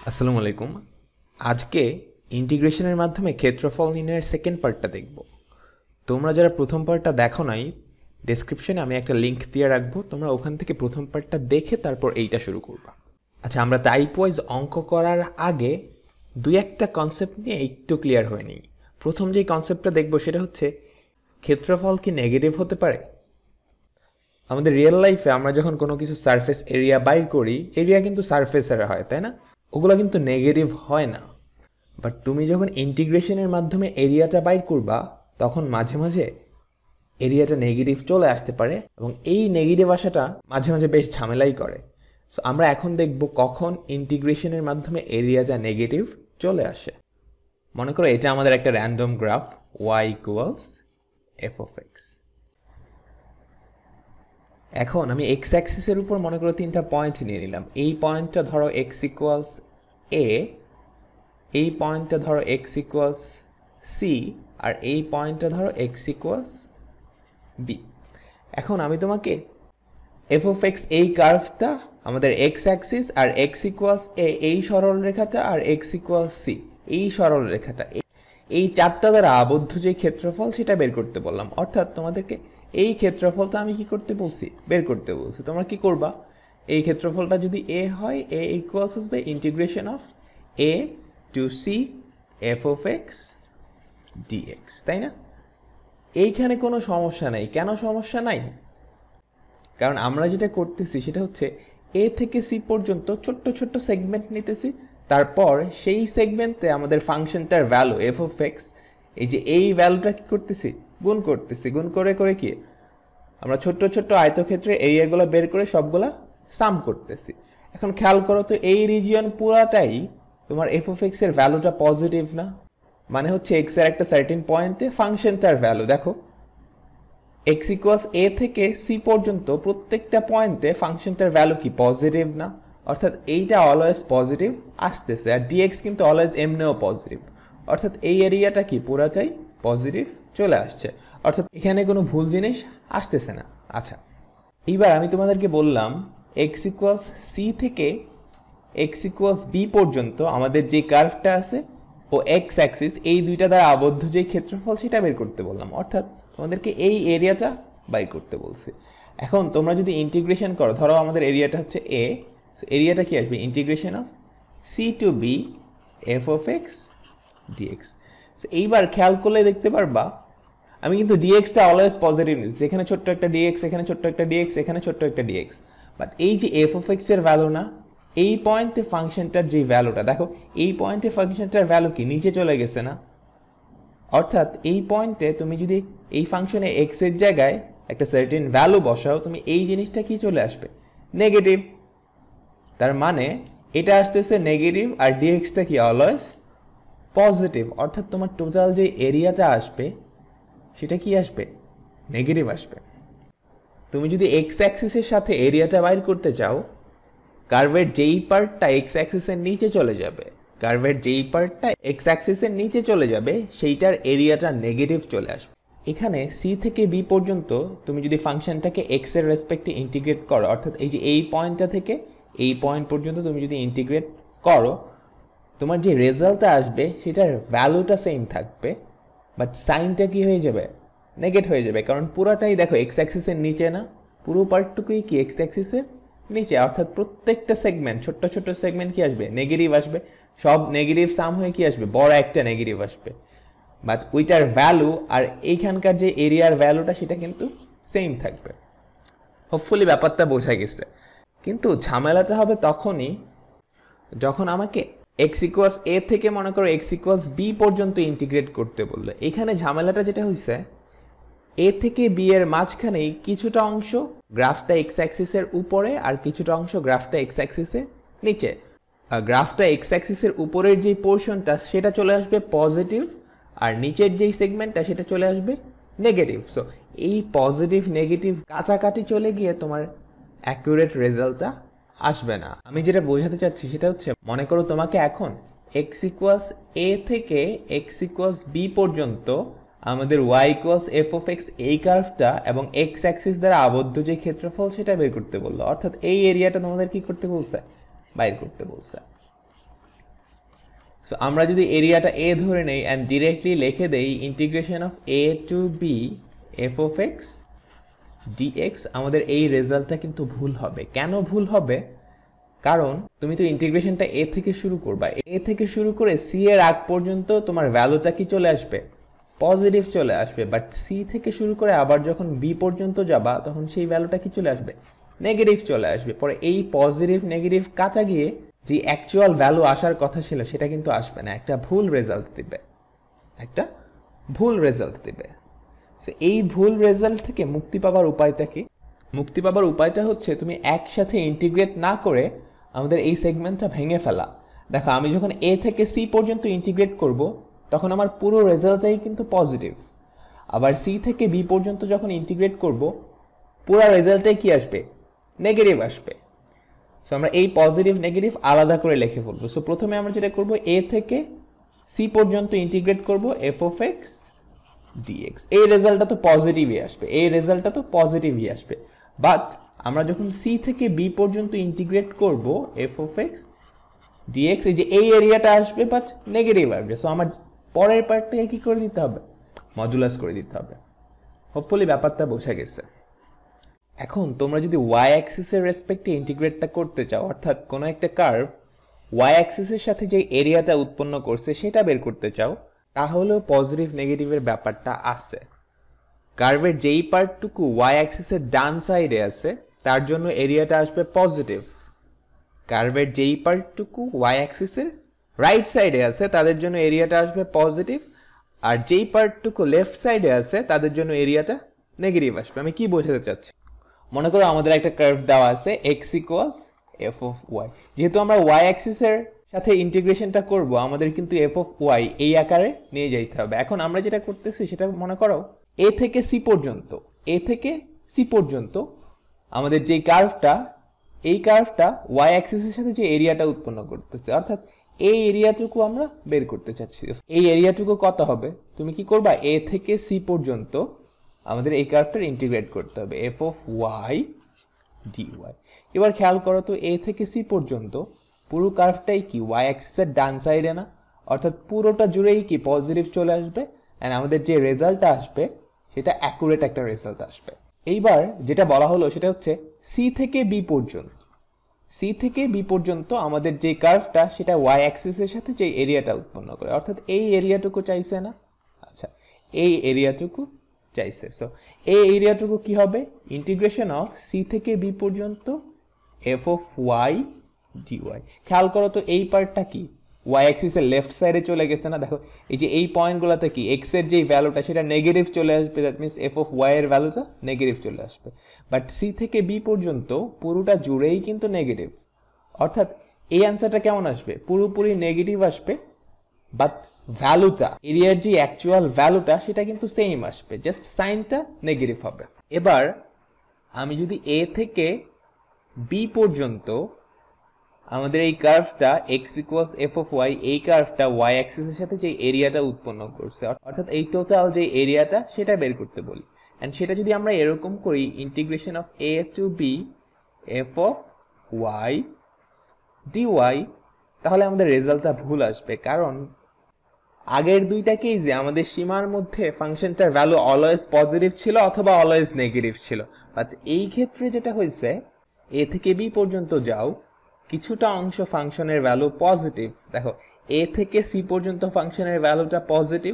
আসসালামু আলাইকুম। আজকে ইন্টিগ্রেশনের মাধ্যমে ক্ষেত্রফল নির্ণয়ের সেকেন্ড পার্টটা দেখব। তোমরা যারা প্রথম পার্টটা দেখো নাই, ডেসক্রিপশনে আমি একটা লিঙ্ক দিয়ে রাখবো, তোমরা ওখান থেকে প্রথম পার্টটা দেখে তারপর এইটা শুরু করবা। আচ্ছা, আমরা টাইপ ওয়াইজ অঙ্ক করার আগে দুই একটা কনসেপ্ট নিয়ে একটু ক্লিয়ার হয়ে নিই। প্রথম যেই কনসেপ্টটা দেখব সেটা হচ্ছে ক্ষেত্রফল কি নেগেটিভ হতে পারে? আমাদের রিয়েল লাইফে আমরা যখন কোনো কিছু সারফেস এরিয়া বাইর করি, এরিয়া কিন্তু সারফেসের হয়, তাই না? ওগুলো কিন্তু নেগেটিভ হয় না। বাট তুমি যখন ইন্টিগ্রেশনের মাধ্যমে এরিয়াটা বাইর করবা, তখন মাঝে মাঝে এরিয়াটা নেগেটিভ চলে আসতে পারে, এবং এই নেগেটিভ আসাটা মাঝে মাঝে বেশ ঝামেলাই করে। সো আমরা এখন দেখব কখন ইন্টিগ্রেশনের মাধ্যমে এরিয়াটা নেগেটিভ চলে আসে। মনে করো এটা আমাদের একটা random graph y equals F of x. এখন আমি এক্স অ্যাক্সিসের উপর মনে করো তিনটা পয়েন্ট নিয়ে নিলাম। এই পয়েন্টটা ধরো এক্স ইকুয়ালস এ, এই পয়েন্টটা ধরো এক্স ইকুয়ালস সি, আর এই পয়েন্টটা ধরো এক্স ইকুয়ালস বি। এখন আমি তোমাকে এফ অফ এক্স এই কার্ভটা আমাদের এক্স অ্যাক্সিস, আর এক্স ইকুয়ালস এ এই সরল রেখাটা, আর এক্স ইকুয়ালস সি এই সরল রেখাটা, এই চারটা দ্বারা আবদ্ধ যে ক্ষেত্রফল সেটা বের করতে বললাম। অর্থাৎ তোমাদেরকে এই ক্ষেত্রফলটা আমি কি করতে বলছি? বের করতে বলছি। তোমরা কি করবা? এই ক্ষেত্রফলটা যদি এ হয়, এ ইকুয়ালস আসবে integration of A to C F of X dx, তাই না? এইখানে কোনো সমস্যা নাই। কেন সমস্যা নাই? কারণ আমরা যেটা করতেছি সেটা হচ্ছে এ থেকে সি পর্যন্ত ছোট্ট ছোট্ট সেগমেন্ট নিতেছি, তারপর সেই সেগমেন্টে আমাদের ফাংশনটার ভ্যালু এফ অফ এক্স, এই যে এই ভ্যালুটা কি করতেছি? গুণ করতেছি। গুণ করে করে কি আমরা ছোট্ট ছোট্ট আয়তক্ষেত্রে এরিয়াগুলো বের করে সবগুলা সাম করতেছি। এখন খেয়াল করো তো, এই রিজিয়ন পুরাটাই তোমার এফ অফ এক্স এর ভ্যালুটা পজিটিভ না? মানে হচ্ছে এক্স এর একটা সার্টেন পয়েন্টে ফাংশনটার ভ্যালু দেখো এক্স ইকুয়ালস এ থেকে সি পর্যন্ত প্রত্যেকটা পয়েন্টে ফাংশনটার ভ্যালু কি পজিটিভ না? অর্থাৎ এইটা অলওয়েজ পজিটিভ আসতেছে, আর ডিএক্স কিন্তু অলওয়েজ এমনিও পজিটিভ। অর্থাৎ এই এরিয়াটা কি পুরাটাই পজিটিভ চলে আসছে, অর্থাৎ এখানে কোনো ভুল জিনিস আসতেছে না। আচ্ছা, এইবার আমি তোমাদেরকে বললাম এক্স ইকুয়ালস সি থেকে এক্স ইকুয়ালস বি পর্যন্ত আমাদের যে কার্ভটা আছে ও এক্স অ্যাক্সিস, এই দুইটা দ্বারা আবদ্ধ যে ক্ষেত্রফল সেটা বের করতে বললাম। অর্থাৎ তোমাদেরকে এই এরিয়াটা বাইর করতে বলছে। এখন তোমরা যদি ইন্টিগ্রেশন করো, ধরো আমাদের এরিয়াটা হচ্ছে এ, এরিয়াটা কি আসবে? Integration of C to B F of X dx. So এইবার খেয়াল করলে দেখতে পারবা আমি কিন্তু ডিএক্সটা অলওয়েজ পজিটিভ নিচ্ছি। এখানে ছোট্ট একটা ডিএক্স, এখানে ছোট্ট একটা ডিএক্স, এখানে ছোট্ট একটা ডিএক্স। বাট এই যে এফ অফ এক্স এর ভ্যালু না, এই পয়েন্টে ফাংশনটার যে ভ্যালুটা দেখো, এই পয়েন্টে ফাংশনটার ভ্যালু কি নিচে চলে গেছে না? অর্থাৎ এই পয়েন্টে তুমি যদি এই ফাংশনে এক্স এর জায়গায় একটা সার্টেন ভ্যালু বসাও, তুমি এই জিনিসটা কি চলে আসবে? নেগেটিভ। তার মানে এটা আসতেছে নেগেটিভ, আর ডিএক্সটা কি অলওয়েজ পজিটিভ। অর্থাৎ তোমার টোটাল যে এরিয়াটা আসবে সেটা কি আসবে? নেগেটিভ আসবে। তুমি যদি এক্স অ্যাক্সিসের সাথে এরিয়াটা বাইর করতে চাও, কার্ভের যেই পার্টটা এক্স অ্যাক্সিসের নিচে চলে যাবে, কার্ভের যেই পার্টটা এক্স অ্যাক্সিসের নিচে চলে যাবে সেইটার এরিয়াটা নেগেটিভ চলে আসবে। এখানে সি থেকে বি পর্যন্ত তুমি যদি ফাংশনটাকে এক্স এর রেসপেক্টে ইন্টিগ্রেট করো, অর্থাৎ এই যে এই পয়েন্টটা থেকে এই পয়েন্ট পর্যন্ত তুমি যদি ইন্টিগ্রেট করো, তোমার যে রেজাল্টটা আসবে সেটার ভ্যালুটা সেম থাকবে, বাট সাইনটা কি হয়ে যাবে? নেগেটিভ হয়ে যাবে। কারণ পুরাটাই দেখো এক্স অ্যাক্সিসের নিচে না, পুরো পার্টটুকুই কি এক্স অ্যাক্সিসের নিচে। অর্থাৎ প্রত্যেকটা সেগমেন্ট, ছোট্ট ছোট্ট সেগমেন্ট কি আসবে? নেগেটিভ আসবে। সব নেগেটিভ সাম হয়ে কি আসবে? বড় একটা নেগেটিভ আসবে। বাট ওইটার ভ্যালু আর এইখানকার যে এরিয়ার ভ্যালুটা সেটা কিন্তু সেম থাকবে। হোপফুলি ব্যাপারটা বোঝা গেছে। কিন্তু ঝামেলাটা হবে তখনই যখন আমাকে এক্স ইকুয়ালস এ থেকে মনে করো এক্স ইকুয়ালস বি পর্যন্ত ইন্টিগ্রেট করতে বললো। এখানে ঝামেলাটা যেটা হয়েছে, এ থেকে বি এর মাঝখানেই কিছুটা অংশ গ্রাফটা এক্স অ্যাক্সিসের উপরে, আর কিছুটা অংশ গ্রাফটা এক্স অ্যাক্সিসের নিচে। গ্রাফটা এক্স অ্যাক্সিসের উপরের যেই পোর্শনটা সেটা চলে আসবে পজিটিভ, আর নিচের যেই সেগমেন্টটা সেটা চলে আসবে নেগেটিভ। সো এই পজিটিভ নেগেটিভ কাছাকাছি চলে গিয়ে তোমার অ্যাকুরেট রেজাল্টটা আসবে না। আমি যেটা বোঝাতে চাচ্ছি সেটা হচ্ছে, মনে করো তোমাকে এখন এক্স ইকুয়ালস এ থেকে এক্স ইকুয়ালস বি পর্যন্ত আমাদের Y equals F of X এই কার্ভটা এবং এক্স অ্যাক্সিস দ্বারা আবদ্ধ যে ক্ষেত্রফল সেটা বের করতে বললো। অর্থাৎ এই এরিয়াটা তোমাদের কি করতে বলছে? বাইর করতে বলছে। সো আমরা যদি এরিয়াটা a ধরে নেই অ্যান্ড ডিরেক্টলি লিখে দেই integration of a to b f of x dx, আমাদের এই রেজাল্টটা কিন্তু ভুল হবে। কেন ভুল হবে? কারণ তুমি তো ইন্টিগ্রেশনটা a থেকে শুরু করবা, a থেকে শুরু করে c এর আগ পর্যন্ত তোমার ভ্যালুটা কি চলে আসবে? পজিটিভ চলে আসবে। বাট c থেকে শুরু করে আবার যখন b পর্যন্ত যাবা তখন সেই ভ্যালুটা কি চলে আসবে? নেগেটিভ চলে আসবে। পরে এই পজিটিভ নেগেটিভ কাটা গিয়ে যে অ্যাকচুয়াল ভ্যালু আসার কথা ছিল সেটা কিন্তু আসবে না, একটা ভুল রেজাল্ট দিবে, একটা ভুল রেজাল্ট দিবে। সো এই ভুল রেজাল্ট থেকে মুক্তি পাবার উপায়টা কি? মুক্তি পাবার উপায়টা হচ্ছে তুমি একসাথে ইন্টিগ্রেট না করে আমাদের এই সেগমেন্টটা ভেঙে ফেলা। দেখো আমি যখন a থেকে c পর্যন্ত ইন্টিগ্রেট করব তখন আমার পুরো রেজাল্টটাই কিন্তু পজিটিভ। আবার c থেকে b পর্যন্ত যখন ইন্টিগ্রেট করব পুরো রেজাল্টটাই কি আসবে? নেগেটিভ আসবে। সো আমরা এই পজিটিভ নেগেটিভ আলাদা করে লিখে ফেলবো। সো প্রথমে আমরা যেটা করব a থেকে c পর্যন্ত ইন্টিগ্রেট করব f of x dx। এই রেজাল্টটা তো পজিটিভই আসবে, এই রেজাল্টটা তো পজিটিভই আসবে। বাট আমরা যখন c থেকে b পর্যন্ত ইন্টিগ্রেট করব f of x dx, এই যে এই এরিয়াটা আসবে বাট নেগেটিভ আসবে। সো আমার পরের পার্টটাকে কি করে দিতে হবে? মডুলাস করে দিতে হবে। হোপফুলি ব্যাপারটা বোঝা গেছে। এখন তোমরা যদি ওয়াই অ্যাক্সিসের রেসপেক্টে ইন্টিগ্রেটটা করতে চাও, অর্থাৎ কোনো একটা কার্ভ ওয়াই অ্যাক্সিসের সাথে যে এরিয়াটা উৎপন্ন করছে সেটা বের করতে চাও, তাহলেও পজিটিভ নেগেটিভের ব্যাপারটা আছে। কার্ভের যেই পার্টটুকু ওয়াই অ্যাক্সিসের ডান সাইডে আছে তার জন্য এরিয়াটা আসবে পজিটিভ। কার্ভের যেই পার্টটুকু ওয়াই অ্যাক্সিসের রাইট সাইডে আছে তাদের জন্য এরিয়াটা আসবে পজিটিভ, আর যেই পার্টটুকু লেফট সাইডে আছে তাদের জন্য এরিয়াটা নেগেটিভ আসবে। আমি কি বোঝাতে চাচ্ছি? মনে করো আমাদের একটা কার্ভ দেওয়া আছে x equals f of y। যেহেতু আমরা y অ্যাক্সিসের সাথে ইন্টিগ্রেশনটা করব, আমাদের কিন্তু f of y এই আকারে নিয়ে যাইতে হবে। এখন আমরা যেটা করতেছি সেটা মনে করো a থেকে c পর্যন্ত, a থেকে c পর্যন্ত আমাদের যে কার্ভটা, এই কার্ভটা y অ্যাক্সিসের সাথে যে এরিয়াটা উৎপন্ন করতেছে, অর্থাৎ এই এরিয়াটুকু আমরা বের করতে চাচ্ছি। এই এরিয়াটুকু কত হবে? তুমি কি করবা? a থেকে c পর্যন্ত আমাদের এই কার্ভটার ইন্টিগ্রেট করতে হবে f of y dy। এবার খেয়াল করো তো a থেকে c পর্যন্ত পুরো কার্ভটাই কি y অ্যাক্সিসের ডান সাইডে না? অর্থাৎ পুরোটা জুড়েই কি পজিটিভ চলে আসবে, এন্ড আমাদের যে রেজাল্টটা আসবে সেটা অ্যাকুরেট একটা রেজাল্ট আসবে। এইবার যেটা বলা হলো সেটা হচ্ছে c থেকে b পর্যন্ত, c থেকে b পর্যন্ত আমাদের যে কার্ভটা সেটা y অ্যাক্সিসের সাথে যে এরিয়াটা উৎপন্ন করে, অর্থাৎ এই এরিয়াটুকু চাইছে না? আচ্ছা, এই এরিয়াটুকু চাইছে। সো এই এরিয়াটুকু কি হবে? ইন্টিগ্রেশন অফ c থেকে b পর্যন্ত f of y dy। খেয়াল করো তো এই পার্টটা কি y অ্যাক্সিসের লেফট সাইডে চলে গেছে না? দেখো এই যে এই পয়েন্টগুলোতে কি x এর যে ভ্যালুটা সেটা নেগেটিভ চলে আসবে, that means f of y এর ভ্যালুটা নেগেটিভ চলে আসবে। বাট c থেকে b পর্যন্ত পুরোটা জুড়েই কিন্তু নেগেটিভ, অর্থাৎ এই অ্যান্সারটা কেমন আসবে? পুরোপুরি নেগেটিভ আসবে, বাট ভ্যালুটা, এরিয়ার যে অ্যাকচুয়াল ভ্যালুটা সেটা কিন্তু সেম আসবে, জাস্ট সাইনটা নেগেটিভ হবে। এবার আমি যদি a থেকে b পর্যন্ত আমাদের এই কার্ভটা x equals f of y, এই কার্ভটা y অ্যাক্সিসের সাথে যে এরিয়াটা উৎপন্ন করছে, অর্থাৎ এই টোটাল যে এরিয়াটা সেটা বের করতে বলি, এন্ড সেটা যদি আমরা এরকম করি integration of a to b f of y dy, তাহলে আমাদের রেজাল্টটা ভুল আসবে। কারণ আগের দুইটাকেই যে আমাদের সীমার মধ্যে ফাংশনটার ভ্যালু অলওয়েজ পজিটিভ ছিল অথবা অলওয়েজ নেগেটিভ ছিল, বাট এই ক্ষেত্রে যেটা হয়েছে a থেকে b পর্যন্ত যাও, কিছুটা অংশ ফাংশনের ভ্যালু পজিটিভ। দেখো a থেকে c পর্যন্ত ফাংশনের ভ্যালুটা পজিটিভ,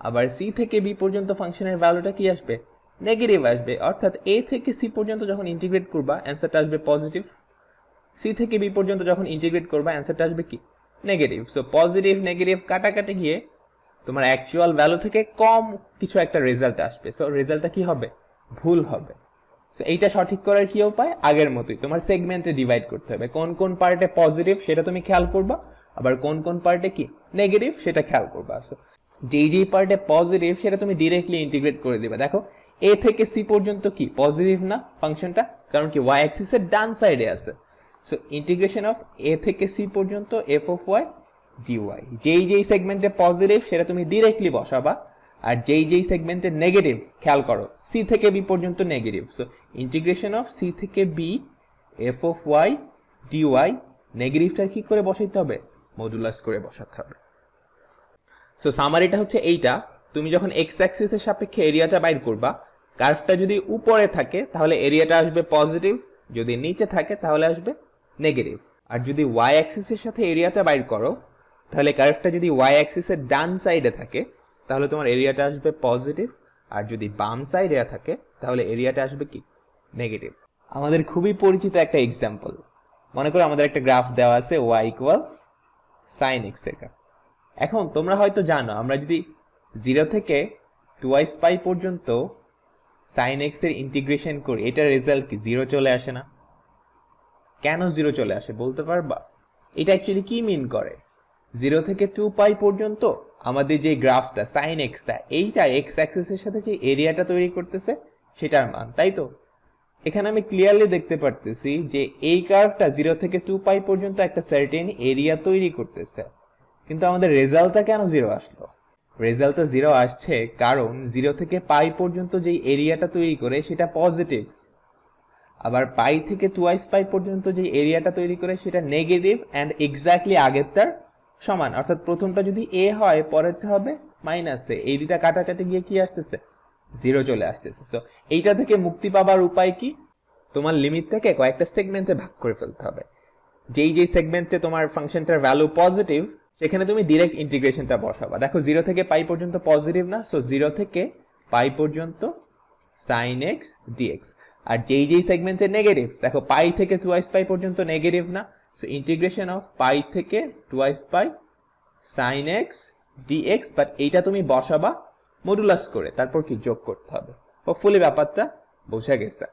আবার c থেকে b পর্যন্ত ফাংশনের ভ্যালুটা কি আসবে? নেগেটিভ আসবে। অর্থাৎ a থেকে c পর্যন্ত যখন ইন্টিগ্রেট করবা অ্যান্সারটা আসবে পজিটিভ, c থেকে b পর্যন্ত যখন ইন্টিগ্রেট করবা অ্যান্সারটা আসবে কি? নেগেটিভ। সো পজিটিভ নেগেটিভ কাটাকাটি গিয়ে তোমার অ্যাকচুয়াল ভ্যালু থেকে কম কিছু একটা রেজাল্ট আসবে। সো রেজাল্টটা কি হবে? ভুল হবে। সো এইটা সঠিক করার কি উপায়? আগের মতোই তোমার সেগমেন্টে ডিভাইড করতে হবে। কোন কোন পার্টে পজিটিভ সেটা তুমি খেয়াল করবা, আবার কোন কোন পার্টে কি নেগেটিভ সেটা খেয়াল করবা। সো যেই পার্টে পজিটিভ সেটা তুমি ডিরেক্টলি ইন্টিগ্রেট করে দিবা। দেখো a থেকে c পর্যন্ত কি পজিটিভ না ফাংশনটা? কারণ কি y অ্যাক্সিসের ডান সাইডে আছে। সো ইন্টিগ্রেশন অফ a থেকে c পর্যন্ত f of y dy, যেই সেগমেন্টে পজিটিভ সেটা তুমি ডিরেক্টলি বসাবা, আর যেই সেগমেন্টে নেগেটিভ খেয়াল করো c থেকে b পর্যন্ত negative. So integration of c থেকে b f of y dy, নেগেটিভটা কি করে বসাইতে হবে? মডুলাস করে বসাতে হবে। সো সামারিটা হচ্ছে এইটা, তুমি যখন এক্স অ্যাক্সিসের সাপেক্ষে এরিয়াটা বাইর করবা, কার্ভটা যদি উপরে থাকে তাহলে এরিয়াটা আসবে পজিটিভ, যদি নিচে থাকে তাহলে আসবে নেগেটিভ। আর যদি ওয়াই অ্যাক্সিসের সাথে এরিয়াটা বাইর করো, তাহলে কার্ভটা যদি ওয়াই অ্যাক্সিসের ডান সাইডে থাকে তাহলে তোমার এরিয়াটা আসবে পজিটিভ, আর যদি বাম সাইডে থাকে তাহলে এরিয়াটা আসবে কি নেগেটিভ। আমাদের খুবই পরিচিত একটা এক্সাম্পল, মনে করো আমাদের একটা গ্রাফ দেওয়া আছে y ইকুয়ালস sin x এর গ্রাফ। এখন তোমরা হয়তো জানো আমরা যদি 0 থেকে 2 পাই পর্যন্ত sin x এর ইন্টিগ্রেশন করি, এটার রেজাল্ট কি 0 চলে আসে না? কেন 0 চলে আসে বলতে পারবা? এটা অ্যাকচুয়ালি কি মিন করে? 0 থেকে 2 পাই পর্যন্ত আমাদের যে গ্রাফটা sin x টা, এইটা x অ্যাক্সিসের সাথে যে এরিয়াটা তৈরি করতেছে সেটার মান, তাই তো? এখানে আমি ক্লিয়ারলি দেখতে পারতেছি যে এই কার্ভটা 0 থেকে 2 পাই পর্যন্ত একটা সার্টেন এরিয়া তৈরি করতেছে, কিন্তু আমাদের রেজাল্টটা কেন 0 আসলো? রেজাল্টটা 0 আসছে কারণ 0 থেকে পাই পর্যন্ত যে এরিয়াটা তৈরি করে সেটা পজিটিভ, আবার পাই থেকে 2 পাই পর্যন্ত যে এরিয়াটা তৈরি করে সেটা নেগেটিভ অ্যান্ড এক্স্যাক্টলি আগেরটার সমান। অর্থাৎ প্রথমটা যদি এ হয় পরেরটা হবে মাইনাস এ, এই দুটা কাটাকাটি গিয়ে কি আসতেছে 0 চলে আসতেছে। সো এইটা থেকে মুক্তি পাবার উপায় কি? তোমার লিমিট থেকে কয়েকটা সেগমেন্টে ভাগ করে ফেলতে হবে। যেই সেগমেন্টে তোমার ফাংশনটার ভ্যালু পজিটিভ সেখানে তুমি ডাইরেক্ট ইন্টিগ্রেশনটা বসাবা। দেখো 0 থেকে পাই পর্যন্ত পজিটিভ না, সো 0 থেকে পাই পর্যন্ত sin x dx। আর যেই সেগমেন্টে নেগেটিভ, দেখো পাই থেকে 2 পাই পর্যন্ত নেগেটিভ না, সো ইন্টিগ্রেশন অফ পাই থেকে 2 পাই sin x dx, বাট এইটা তুমি বসাবা মডুলাস করে, তারপর কি যোগ করতে হবে। হোপফুলি ব্যাপারটা বোঝা গেছে।